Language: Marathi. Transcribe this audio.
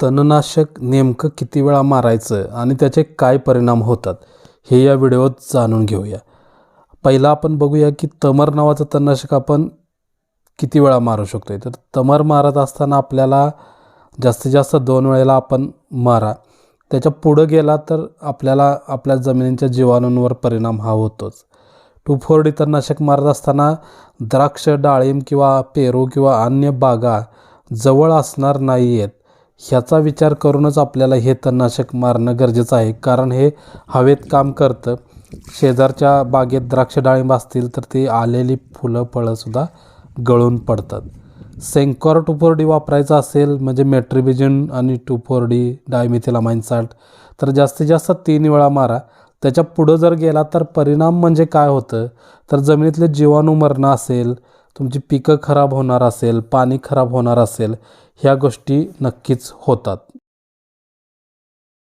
तणनाशक नेमकं किती वेळा मारायचं आणि त्याचे काय परिणाम होतात हे या व्हिडिओत जाणून घेऊया. पहिला आपण बघूया की तमर नावाचं तणनाशक आपण किती वेळा मारू शकतो. तर तमर मारत असताना आपल्याला जास्तीत जास्त 2 वेळेला आपण मारा. त्याच्या पुढं गेला तर आपल्याला आपल्या जमिनीच्या जीवाणूंवर परिणाम हा होतोच. 2,4-D तणनाशक मारत असताना द्राक्ष, डाळिंब किंवा पेरू किंवा अन्य बागा जवळ असणार नाही आहेत ह्याचा विचार करूनच आपल्याला हे तणनाशक मारणं गरजेचं आहे. कारण हे हवेत काम करतं. शेजारच्या बागेत द्राक्ष डाळिंब असतील तर ती आलेली फुलं फळंसुद्धा गळून पडतात. सेंकॉर 2,4-D वापरायचं असेल म्हणजे मेट्रिबिजिन आणि 2,4-D डायमिथिलामाइन साल्ट तर जास्तीत जास्त 3 वेळा मारा. त्याच्या पुढं जर गेला तर परिणाम म्हणजे काय होतं तर जमिनीतले जीवाणू मरणं असेल, तुमची पिकं खराब होणार असेल, पाणी खराब होणार असेल, ह्या गोष्टी नक्कीच होतात.